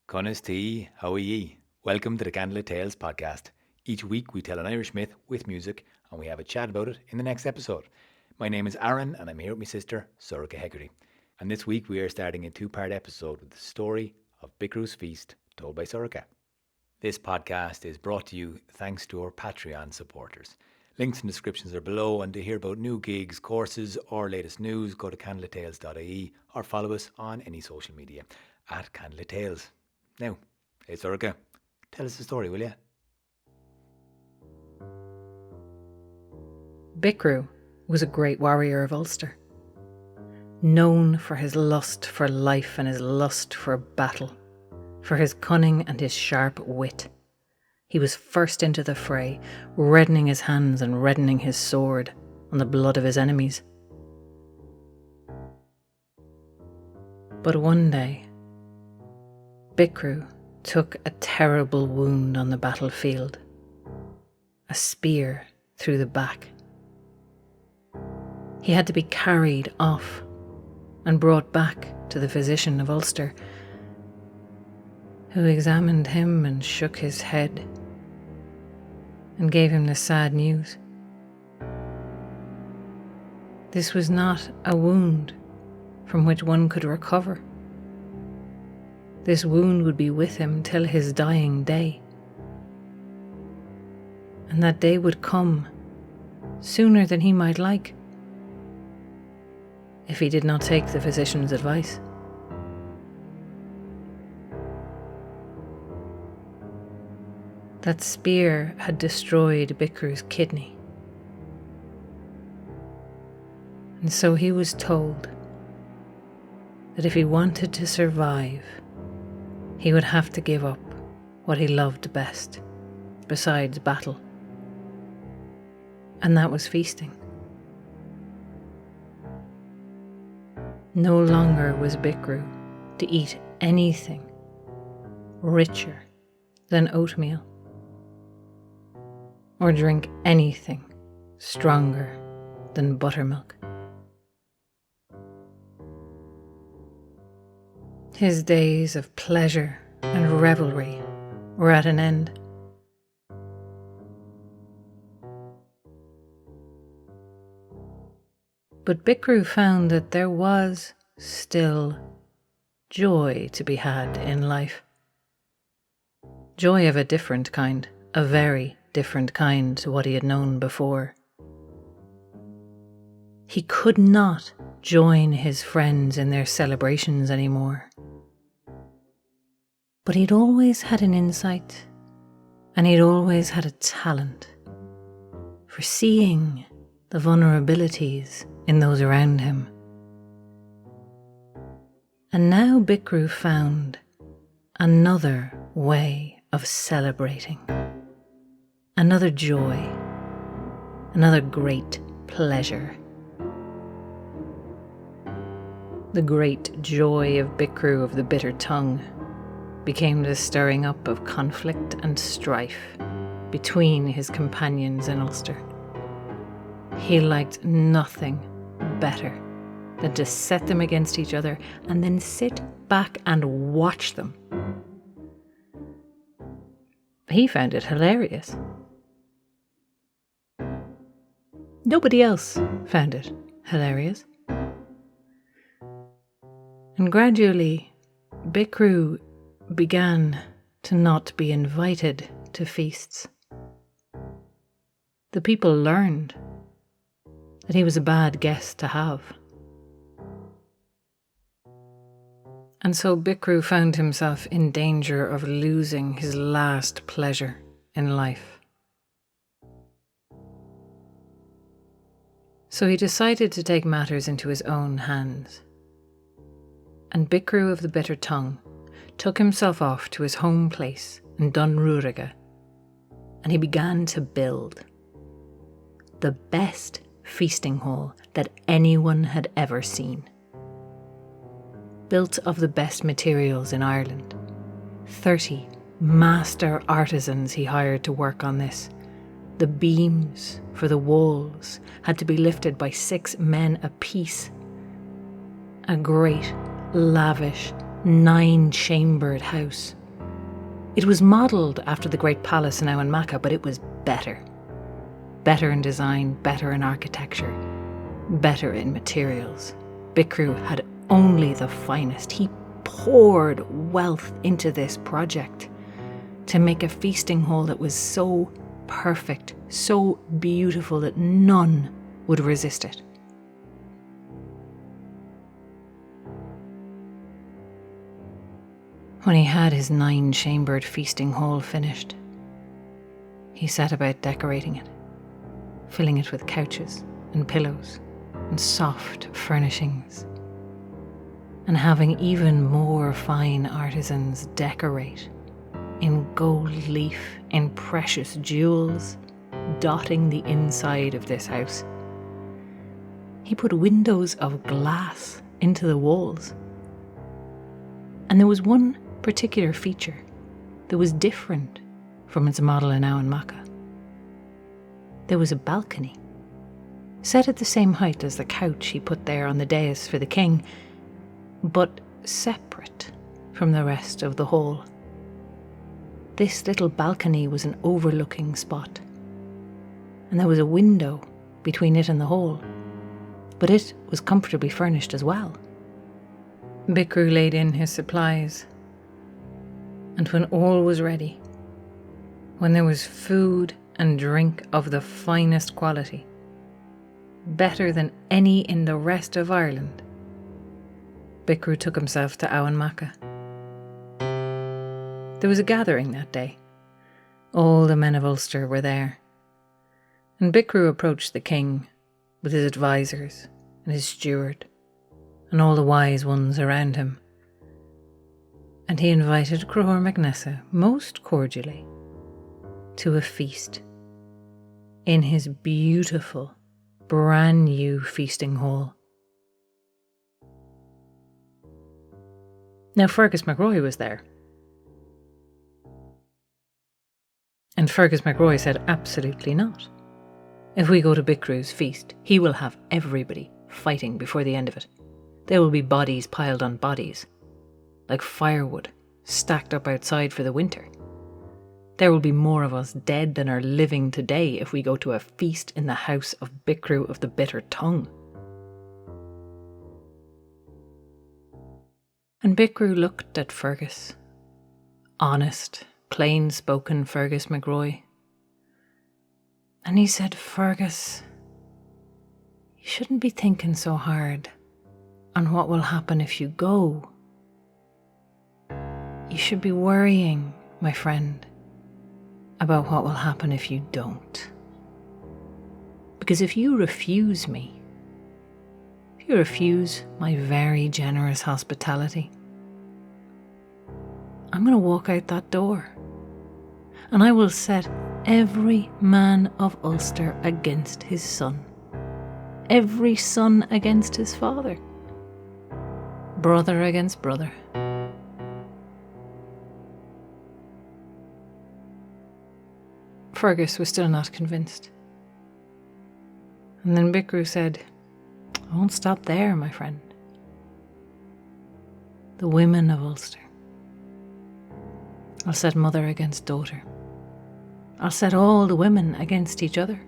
Conas T, how are ye? Welcome to the Candlelittales podcast. Each week we tell an Irish myth with music and we have a chat about it in the next episode. My name is Aaron and I'm here with my sister, Sorcha Hegarty. And this week we are starting a two-part episode with the story of Bichru's feast told by Sorcha. This podcast is brought to you thanks to our Patreon supporters. Links and descriptions are below, and to hear about new gigs, courses or latest news, go to candlelittales.ie or follow us on any social media at Candlelittales. Now, hey Sorcha, tell us the story, will you? Bricriu was a great warrior of Ulster, known for his lust for life and his lust for battle, for his cunning and his sharp wit. He was first into the fray, reddening his hands and reddening his sword on the blood of his enemies. But one day, Bichru took a terrible wound on the battlefield, a spear through the back. He had to be carried off and brought back to the physician of Ulster, who examined him and shook his head and gave him the sad news. This was not a wound from which one could recover. This wound would be with him till his dying day. And that day would come sooner than he might like, if he did not take the physician's advice. That spear had destroyed Bichru's kidney. And so he was told that if he wanted to survive, he would have to give up what he loved best, besides battle. And that was feasting. No longer was Bichru to eat anything richer than oatmeal, or drink anything stronger than buttermilk. His days of pleasure and revelry were at an end. But Bichru found that there was still joy to be had in life. Joy of a different kind, a very different kind to what he had known before. He could not join his friends in their celebrations anymore. But he'd always had an insight, and he'd always had a talent for seeing the vulnerabilities in those around him. And now Bichru found another way of celebrating, another joy, another great pleasure. The great joy of Bichru of the bitter tongue became the stirring up of conflict and strife between his companions in Ulster. He liked nothing better than to set them against each other and then sit back and watch them. He found it hilarious. Nobody else found it hilarious. And gradually, Bichru began to not be invited to feasts. The people learned that he was a bad guest to have. And so Bichru found himself in danger of losing his last pleasure in life. So he decided to take matters into his own hands. And Bichru of the bitter tongue took himself off to his home place in Dun Ruadhaga, and he began to build the best feasting hall that anyone had ever seen. Built of the best materials in Ireland. 30 master artisans he hired to work on this. The beams for the walls had to be lifted by 6 men apiece. A great, lavish, 9-chambered house It was modelled after the great palace in Auanmaca, but it was better. Better in design, better in architecture, better in materials. Bichru had only the finest. He poured wealth into this project to make a feasting hall that was so perfect, so beautiful that none would resist it. When he had his 9-chambered feasting hall finished, he set about decorating it, filling it with couches and pillows and soft furnishings, and having even more fine artisans decorate in gold leaf, in precious jewels, dotting the inside of this house. He put windows of glass into the walls. And there was one particular feature that was different from its model in Auanmaca. There was a balcony, set at the same height as the couch he put there on the dais for the king, but separate from the rest of the hall. This little balcony was an overlooking spot, and there was a window between it and the hall, but it was comfortably furnished as well. Bichru laid in his supplies, and when all was ready, when there was food and drink of the finest quality, better than any in the rest of Ireland, Bichru took himself to Auanmaca. There was a gathering that day. All the men of Ulster were there, and Bichru approached the king with his advisors and his steward and all the wise ones around him, and he invited Craobh Rua most cordially to a feast in his beautiful, brand new feasting hall. Now Fergus MacRoy was there, and Fergus MacRoy said absolutely not. If we go to Bichru's feast, he will have everybody fighting before the end of it. There will be bodies piled on bodies, like firewood stacked up outside for the winter. There will be more of us dead than are living today if we go to a feast in the house of Bichru of the Bitter Tongue. And Bichru looked at Fergus, honest, plain-spoken Fergus MacRoy, and he said, "Fergus, you shouldn't be thinking so hard on what will happen if you go. You should be worrying, my friend, about what will happen if you don't. Because if you refuse me, if you refuse my very generous hospitality, I'm going to walk out that door, and I will set every man of Ulster against his son, every son against his father, brother against brother." Fergus was still not convinced. And then Bichru said, "I won't stop there, my friend. The women of Ulster. I'll set mother against daughter. I'll set all the women against each other,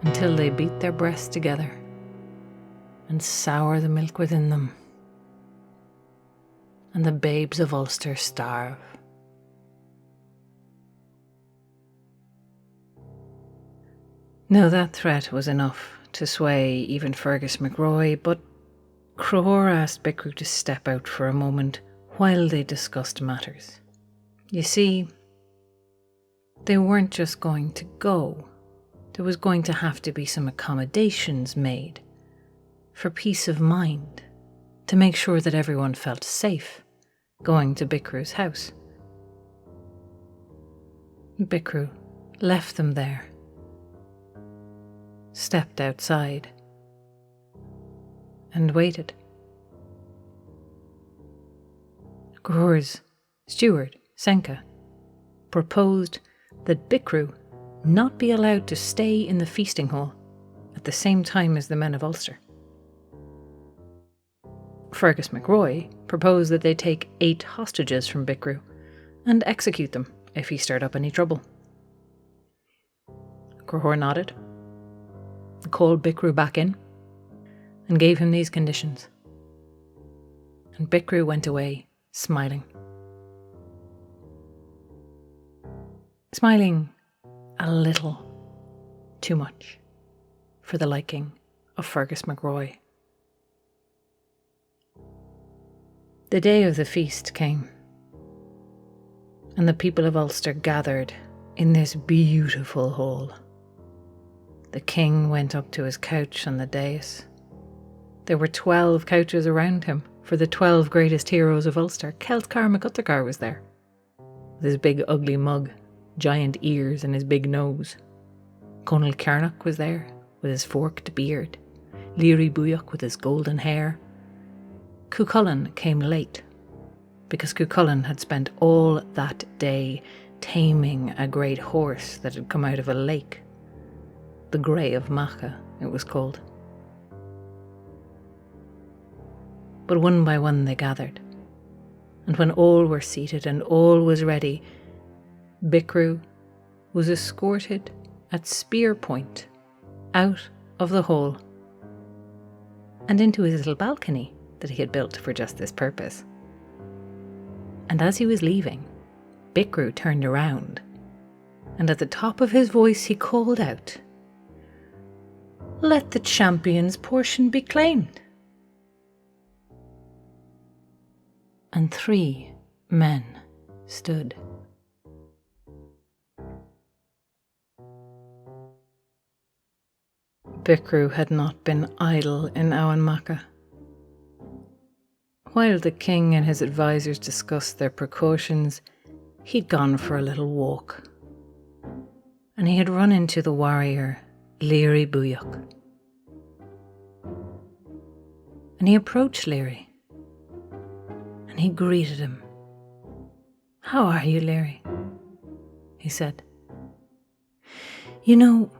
until they beat their breasts together and sour the milk within them, and the babes of Ulster starve." Now that threat was enough to sway even Fergus MacRoy, but Craobh asked Bichru to step out for a moment while they discussed matters. You see, they weren't just going to go. There was going to have to be some accommodations made for peace of mind, to make sure that everyone felt safe going to Bichru's house. Bichru left them there, stepped outside, and waited. Craobh's steward, Senka, proposed that Bichru not be allowed to stay in the feasting hall at the same time as the men of Ulster. Fergus MacRoy proposed that they take 8 hostages from Bichru and execute them if he stirred up any trouble. Craobh nodded, called Bichru back in, and gave him these conditions. And Bichru went away, smiling. Smiling a little too much for the liking of Fergus MacRoy. The day of the feast came, and the people of Ulster gathered in this beautiful hall. The king went up to his couch on the dais. There were 12 couches around him for the 12 greatest heroes of Ulster. Celtcar MacUttercar was there, with his big ugly mug, giant ears and his big nose. Conall Cearnach was there, with his forked beard. Leary Booyock with his golden hair. Cuchulainn came late, because Cuchulainn had spent all that day taming a great horse that had come out of a lake. The Grey of Macha, it was called. But one by one they gathered, and when all were seated and all was ready, Bichru was escorted at spear point out of the hall and into his little balcony that he had built for just this purpose. And as he was leaving, Bichru turned around, and at the top of his voice he called out, "Let the champion's portion be claimed." And 3 men stood. Bichru had not been idle in Owen Macha. While the king and his advisors discussed their precautions, he'd gone for a little walk, and he had run into the warrior Leary Booyock. And he approached Leary, and he greeted him. "How are you, Leary?" he said. "You know,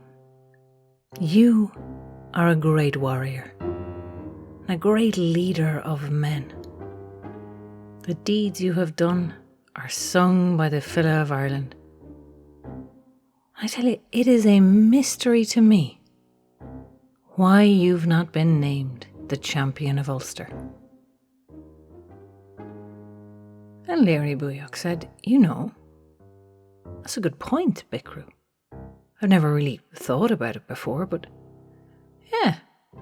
you are a great warrior, a great leader of men. The deeds you have done are sung by the File of Ireland. I tell you, it is a mystery to me why you've not been named the champion of Ulster." And Leary Booyock said, "You know, that's a good point, Bichru. I've never really thought about it before, but yeah,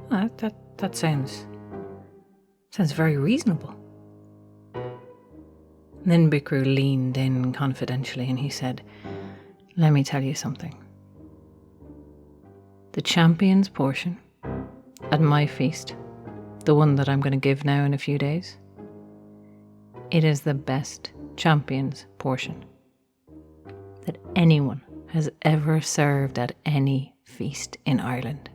that sounds very reasonable." And then Bichru leaned in confidentially and he said, "Let me tell you something. The champion's portion at my feast, the one that I'm going to give now in a few days, it is the best champion's portion that anyone has ever served at any feast in Ireland.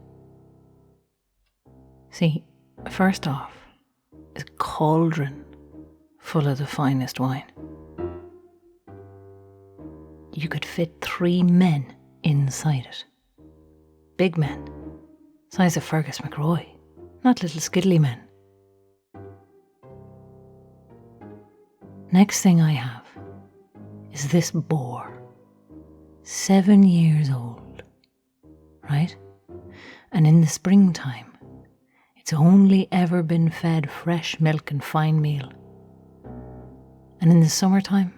See, first off, is a cauldron full of the finest wine. You could fit 3 men inside it. Big men, size of Fergus MacRoy, not little skiddly men. Next thing I have is this boar, 7 years old, right? And in the springtime, it's only ever been fed fresh milk and fine meal. And in the summertime,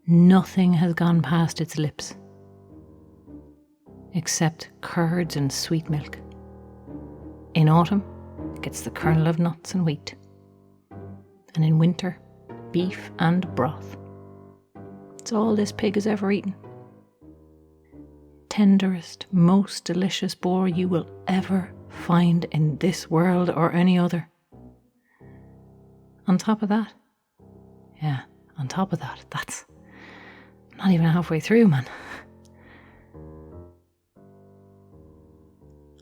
nothing has gone past its lips except curds and sweet milk. In autumn, it gets the kernel of nuts and wheat. And in winter, beef and broth. It's all this pig has ever eaten. Tenderest, most delicious boar you will ever find in this world or any other. On top of that, that's not even halfway through, man.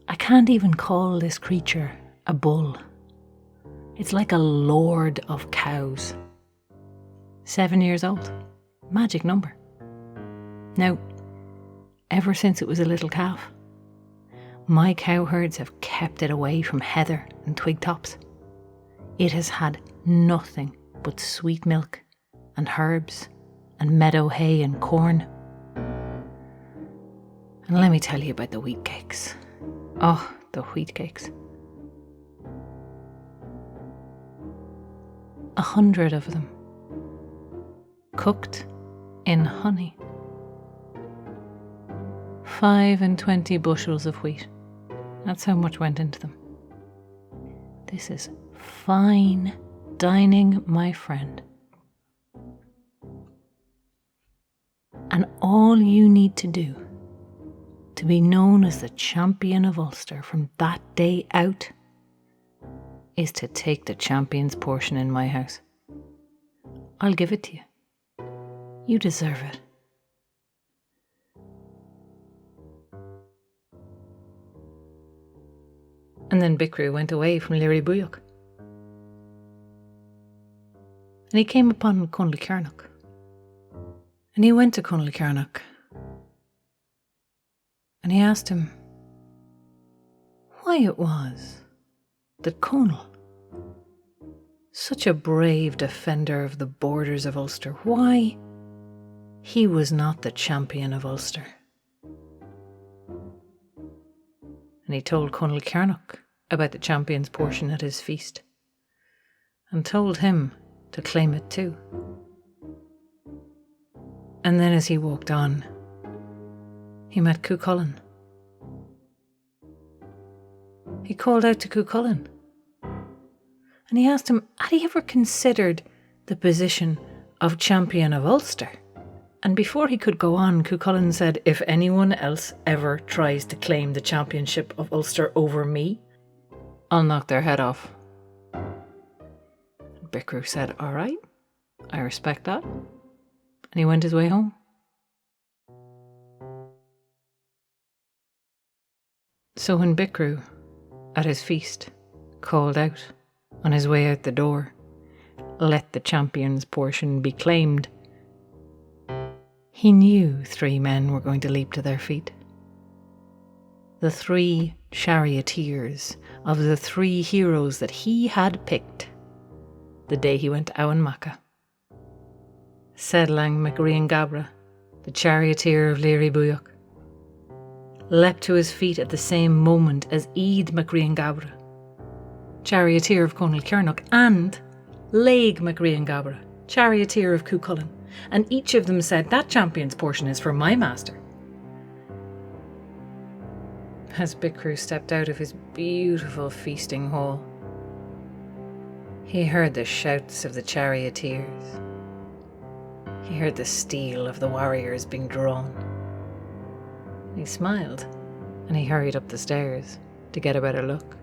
I can't even call this creature a bull. It's like a lord of cows. 7 years old. Magic number. Now, ever since it was a little calf, my cowherds have kept it away from heather and twig tops. It has had nothing but sweet milk and herbs and meadow hay and corn. And let me tell you about the wheat cakes. Oh, the wheat cakes. 100 of them, cooked in honey. 25 bushels of wheat. That's how much went into them. This is fine dining, my friend. And all you need to do to be known as the champion of Ulster from that day out is to take the champion's portion in my house. I'll give it to you. You deserve it. And then Bichru went away from Livemusic. And he came upon Candlelittales. And he went to Candlelittales. And he asked him why it was that Conall, such a brave defender of the borders of Ulster, why he was not the champion of Ulster. And he told Candlelittales about the champion's portion at his feast, and told him to claim it too. And then as he walked on, he met Chulainn. He called out to Chulainn, and he asked him, had he ever considered the position of champion of Ulster? And before he could go on, Chulainn said, if anyone else ever tries to claim the championship of Ulster over me, I'll knock their head off. Bricriu said, all right, I respect that. And he went his way home. So when Bichru, at his feast, called out on his way out the door, let the champion's portion be claimed, he knew 3 men were going to leap to their feet. The 3 charioteers of the 3 heroes that he had picked the day he went to Owen Macha. Sedlang MacRian Gabra, the charioteer of Livemusic, leapt to his feet at the same moment as Eid MacRian Gabra, charioteer of Candlelittales, and Laig MacRian Gabra, charioteer of Chulainn, and each of them said, that champion's portion is for my master. As Bichru stepped out of his beautiful feasting hall, he heard the shouts of the charioteers. He heard the steel of the warriors being drawn. He smiled, and he hurried up the stairs to get a better look.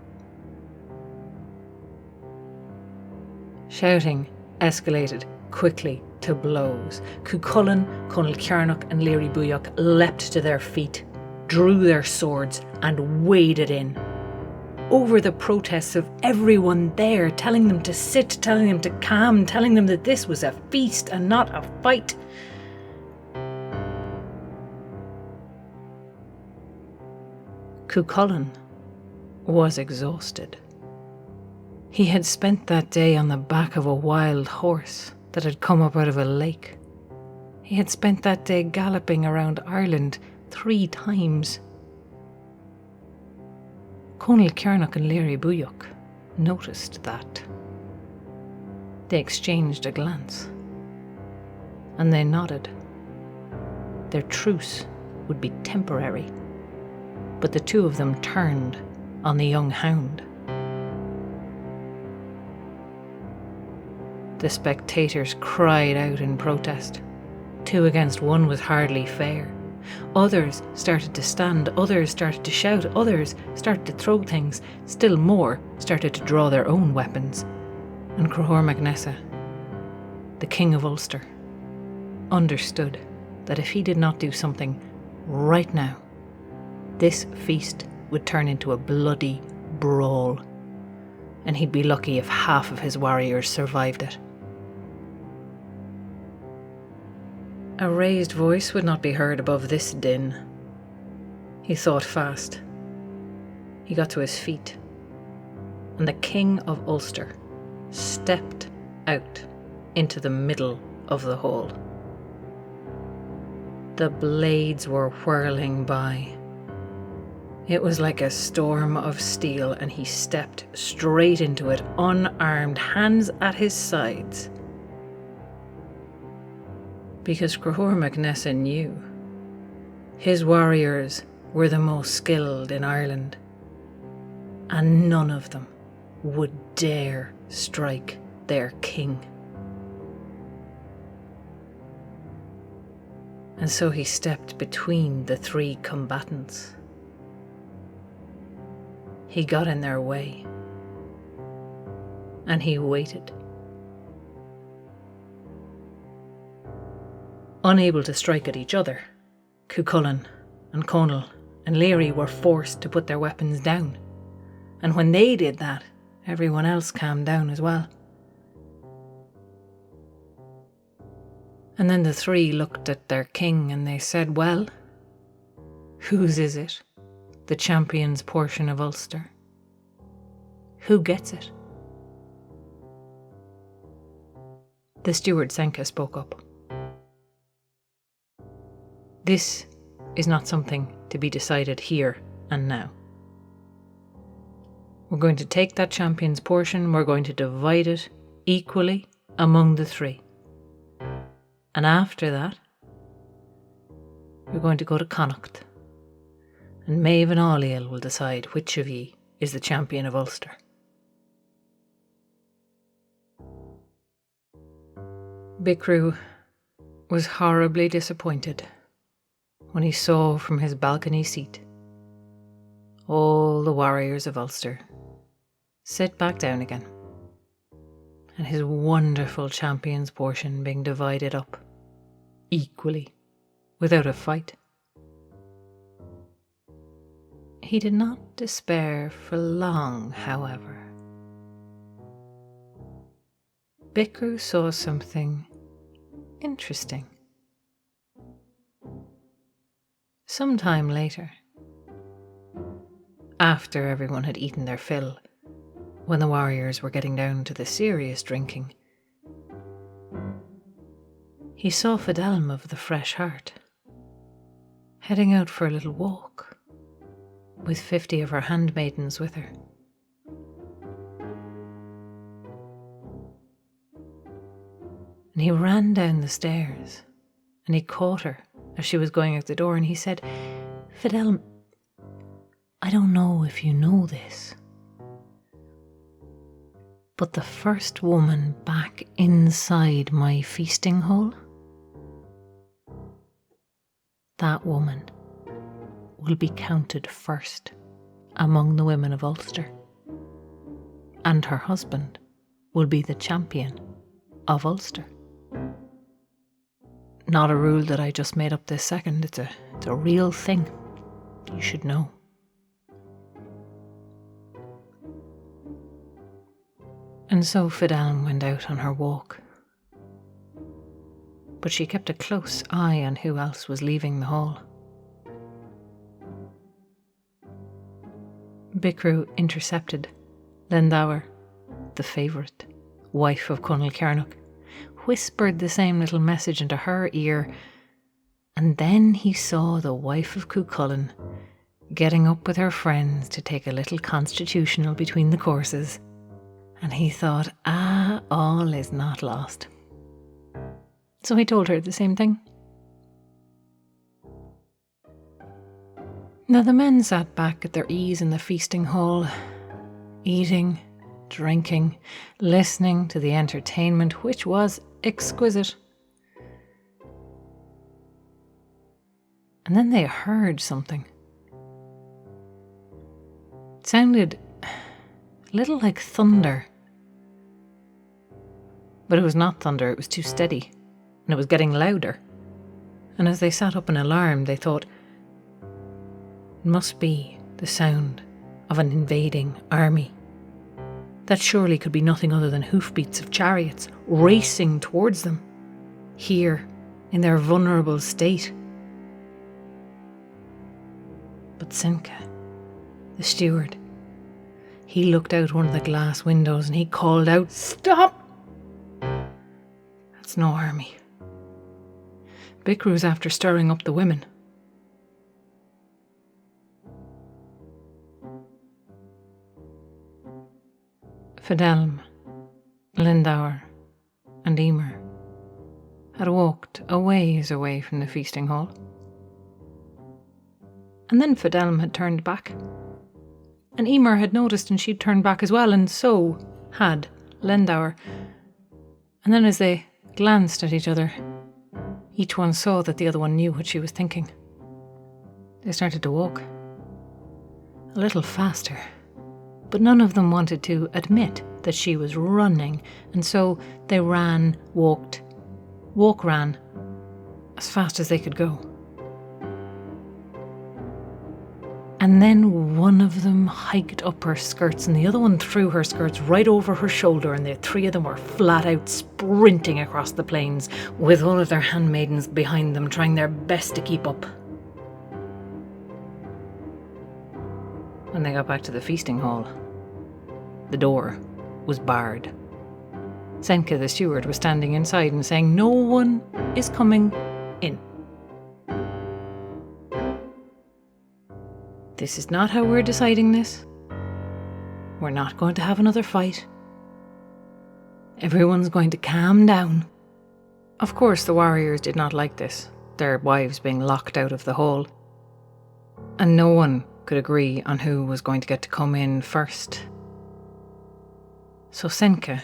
Shouting escalated quickly to blows. Chulainn, Candlelittales and Livemusic leapt to their feet, drew their swords and waded in. Over the protests of everyone there, telling them to sit, telling them to calm, telling them that this was a feast and not a fight. Chulainn was exhausted. He had spent that day on the back of a wild horse that had come up out of a lake. He had spent that day galloping around Ireland 3 times. Candlelittales and Livemusic noticed that. They exchanged a glance, and they nodded. Their truce would be temporary, but the 2 of them turned on the young hound. The spectators cried out in protest. 2 against 1 was hardly fair. Others started to stand, others started to shout, others started to throw things, still more started to draw their own weapons. And Craobh Rua, the king of Ulster, understood that if he did not do something right now, this feast would turn into a bloody brawl, and he'd be lucky if half of his warriors survived it. A raised voice would not be heard above this din. He thought fast. He got to his feet, and the King of Ulster stepped out into the middle of the hall. The blades were whirling by. It was like a storm of steel, and he stepped straight into it, unarmed, hands at his sides. Because Craobh Rua knew his warriors were the most skilled in Ireland, and none of them would dare strike their king. And so he stepped between the three combatants. He got in their way, and he waited. Unable to strike at each other, Chulainn and Conall and Leary were forced to put their weapons down. And when they did that, everyone else calmed down as well. And then the three looked at their king and they said, well, whose is it? The champion's portion of Ulster? Who gets it? The steward Senka spoke up. This is not something to be decided here and now. We're going to take that champion's portion, we're going to divide it equally among the three. And after that, we're going to go to Connacht, and Maeve and Auliel will decide which of ye is the champion of Ulster. Bichru was horribly disappointed when he saw from his balcony seat all the warriors of Ulster sit back down again, and his wonderful champion's portion being divided up equally without a fight. He did not despair for long, however. Bichru saw something interesting. Some time later, after everyone had eaten their fill, when the warriors were getting down to the serious drinking, he saw Fidelm of the Fresh Heart heading out for a little walk with 50 of her handmaidens with her. And he ran down the stairs and he caught her as she was going out the door, and he said, Fidelm, I don't know if you know this, but the first woman back inside my feasting hall, that woman will be counted first among the women of Ulster, and her husband will be the champion of Ulster. Not a rule that I just made up this second, it's a real thing. You should know. And so Fidelm went out on her walk, but she kept a close eye on who else was leaving the hall. Bichru intercepted Lendower, the favourite, wife of Conall Cernach, whispered the same little message into her ear, and then he saw the wife of Cuchulainn getting up with her friends to take a little constitutional between the courses, and he thought, all is not lost. So he told her the same thing. Now the men sat back at their ease in the feasting hall, eating, drinking, listening to the entertainment, which was exquisite. And then they heard something. It sounded a little like thunder. But it was not thunder, it was too steady, and it was getting louder. And as they sat up in alarm, they thought, it must be the sound of an invading army. That surely could be nothing other than hoofbeats of chariots racing towards them, here in their vulnerable state. But Senka, the steward, he looked out one of the glass windows and he called out, "Stop! That's no harmy. Bichru's after stirring up the women." Fidelm, Lindauer, and Emer had walked a ways away from the feasting hall. And then Fidelm had turned back. And Emer had noticed and she'd turned back as well, and so had Lindauer. And then as they glanced at each other, each one saw that the other one knew what she was thinking. They started to walk. A little faster. But none of them wanted to admit that she was running, and so they ran, ran, as fast as they could go. And then one of them hiked up her skirts and the other one threw her skirts right over her shoulder, and the three of them were flat out sprinting across the plains with all of their handmaidens behind them, trying their best to keep up. When they got back to the feasting hall, the door was barred. Senka the steward was standing inside and saying, "No one is coming in. This is not how we're deciding this. We're not going to have another fight. Everyone's going to calm down." Of course, the warriors did not like this, their wives being locked out of the hall. And no one could agree on who was going to get to come in first. So Senka,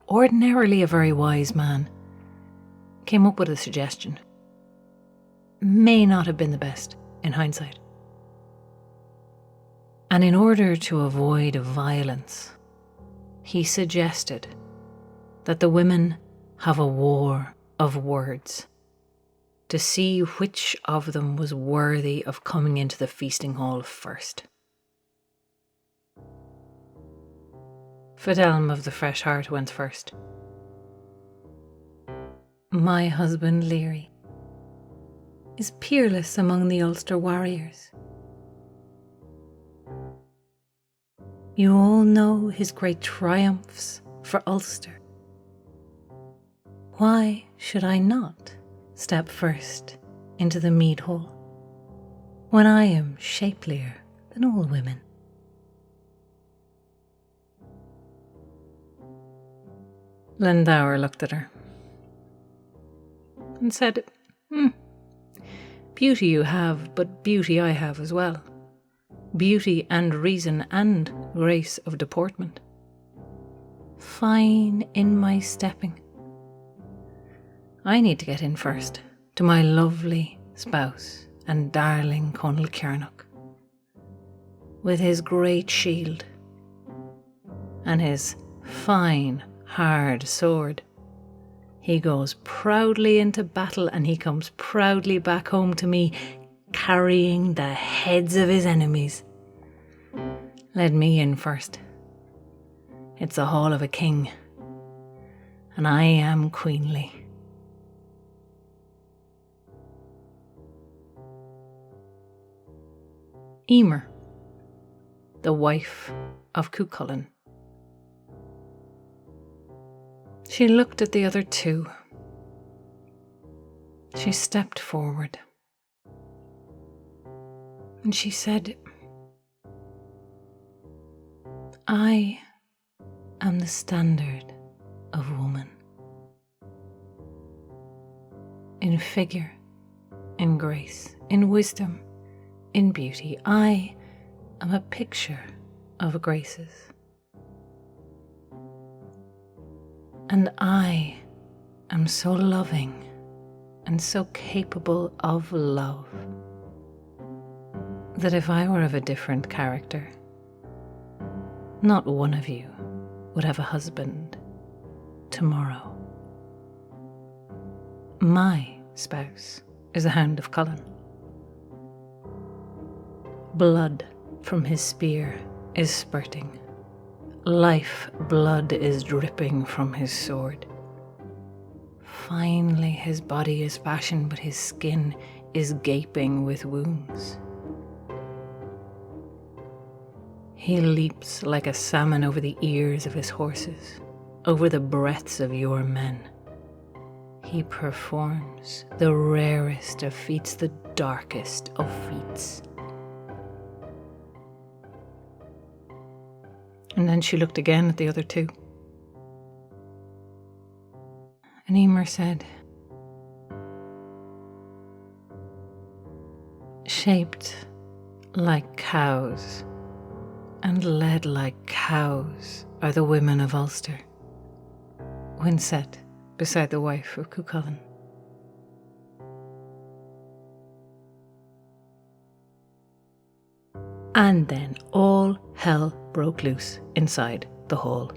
ordinarily a very wise man, came up with a suggestion. May not have been the best in hindsight. And in order to avoid violence, he suggested that the women have a war of words to see which of them was worthy of coming into the feasting hall first. Fidelm of the Fresh Heart went first. "My husband Leary is peerless among the Ulster warriors. You all know his great triumphs for Ulster. Why should I not step first into the mead hall when I am shapelier than all women?" Lindauer looked at her and said, "Beauty you have, but beauty I have as well. Beauty and reason and grace of deportment. Fine in my stepping. I need to get in first to my lovely spouse and darling Conal Kernach, with his great shield and his fine hard sword. He goes proudly into battle and he comes proudly back home to me, carrying the heads of his enemies. Let me in first. It's the hall of a king, and I am queenly." Emer, the wife of Chulainn. She looked at the other two. She stepped forward. And she said, "I am the standard of woman. In figure, in grace, in wisdom, in beauty, I am a picture of graces. And I am so loving and so capable of love that if I were of a different character, not one of you would have a husband tomorrow. My spouse is a hound of Chulainn. Blood from his spear is spurting. Life blood is dripping from his sword. Finely his body is fashioned, but his skin is gaping with wounds. He leaps like a salmon over the ears of his horses, over the breaths of your men. He performs the rarest of feats, the darkest of feats. And then she looked again at the other two. And Emer said, "Shaped like cows and led like cows are the women of Ulster," when set beside the wife of Cuchulainn. And then all hell broke loose inside the hall.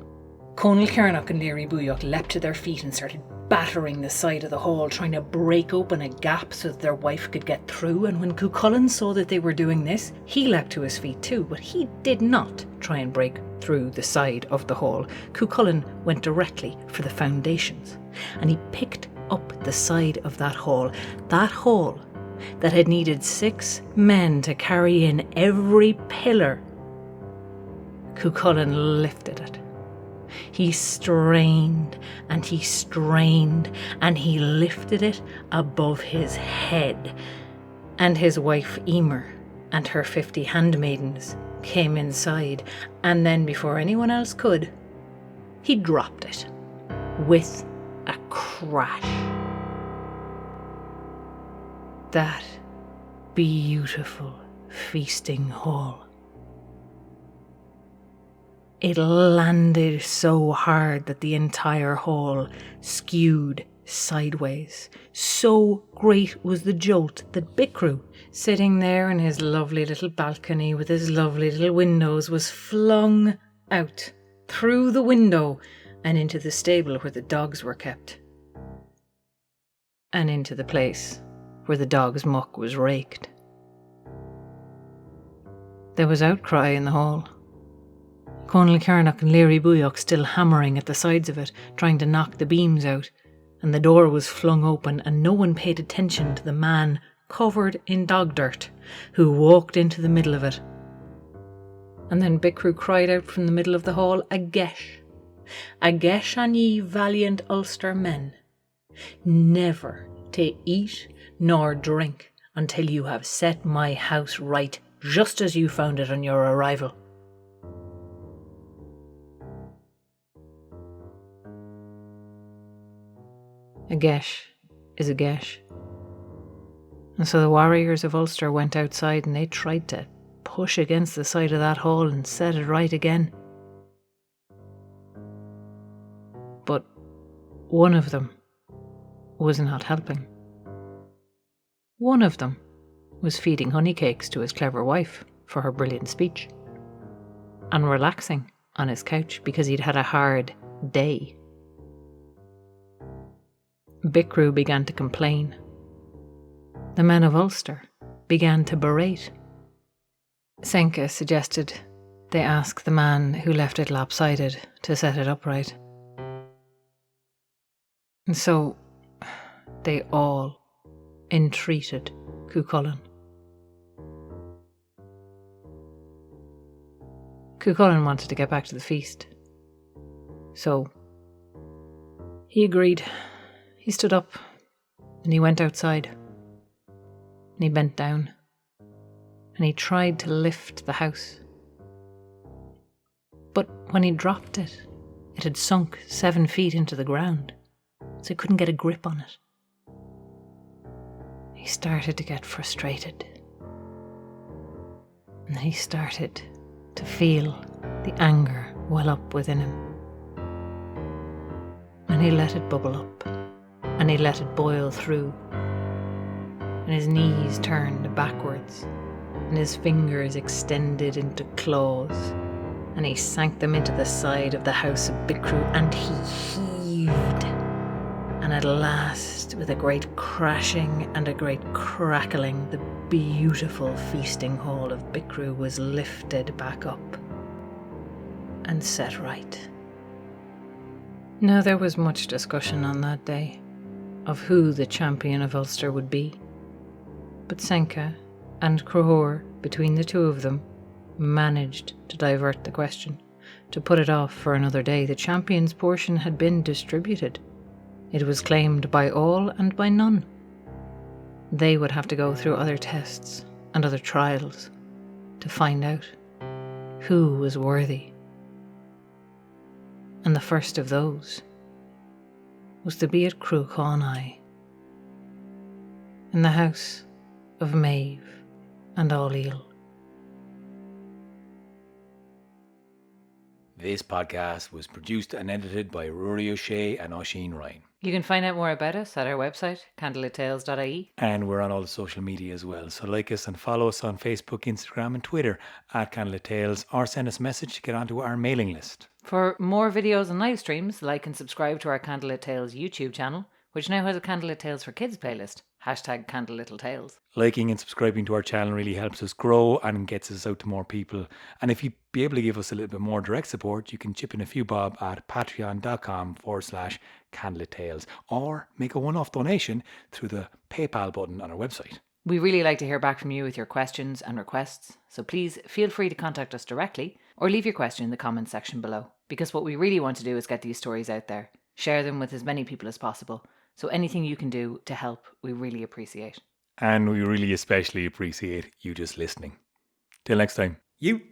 Conal Cearnach and Leary Booyoch leapt to their feet and started battering the side of the hall, trying to break open a gap so that their wife could get through. And when Cuchulainn saw that they were doing this, he leapt to his feet too, but he did not try and break through the side of the hall. Cuchulainn went directly for the foundations, and he picked up the side of that hall that had needed 6 men to carry in every pillar. Cuchulainn lifted it. He strained and he strained, and he lifted it above his head. And his wife Emer and her 50 handmaidens came inside, and then before anyone else could, he dropped it with a crash. That beautiful feasting hall. It landed so hard that the entire hall skewed sideways. So great was the jolt that Bichru, sitting there in his lovely little balcony with his lovely little windows, was flung out through the window and into the stable where the dogs were kept, and into the place where the dog's muck was raked. There was outcry in the hall. Conal Cearnach and Leary Booyoch still hammering at the sides of it, trying to knock the beams out, and the door was flung open, and no one paid attention to the man covered in dog dirt who walked into the middle of it. And then Bichru cried out from the middle of the hall, "A gesh on ye valiant Ulster men, never to eat nor drink until you have set my house right, just as you found it on your arrival." A gesh is a gesh. And so the warriors of Ulster went outside and they tried to push against the side of that hall and set it right again. But one of them was not helping. One of them was feeding honeycakes to his clever wife for her brilliant speech, and relaxing on his couch because he'd had a hard day. Bichru began to complain. The men of Ulster began to berate. Senka suggested they ask the man who left it lopsided to set it upright. And so they all entreated Cuchulainn. Cuchulainn wanted to get back to the feast, so he agreed. He stood up and he went outside, and he bent down and he tried to lift the house. But when he dropped it, it had sunk 7 feet into the ground, so he couldn't get a grip on it. He started to get frustrated, and he started to feel the anger well up within him. And he let it bubble up, and he let it boil through, and his knees turned backwards, and his fingers extended into claws, and he sank them into the side of the house of Bichru, and he heaved. And at last, with a great crashing and a great crackling, the beautiful feasting hall of Bichru was lifted back up and set right. Now there was much discussion on that day of who the champion of Ulster would be, but Senka and Craobh, between the two of them, managed to divert the question, to put it off for another day. The champion's portion had been distributed. It was claimed by all and by none. They would have to go through other tests and other trials to find out who was worthy. And the first of those was to be at Chulainn, in the house of Maeve and All-Eel. This podcast was produced and edited by Rory O'Shea and Oisin Ryan. You can find out more about us at our website, candlelittales.ie. And we're on all the social media as well. So like us and follow us on Facebook, Instagram and Twitter at Candlelittales, or send us a message to get onto our mailing list. For more videos and live streams, like and subscribe to our Candlelittales YouTube channel, which now has a Candlelittales for Kids playlist, #candlelittaleTales. Liking and subscribing to our channel really helps us grow and gets us out to more people. And if you'd be able to give us a little bit more direct support, you can chip in a few bob at patreon.com/candlelittales, or make a one-off donation through the PayPal button on our website. We really like to hear back from you with your questions and requests, so please feel free to contact us directly or leave your question in the comments section below, because what we really want to do is get these stories out there, share them with as many people as possible. So anything you can do to help, we really appreciate. And we really especially appreciate you just listening. Till next time, you.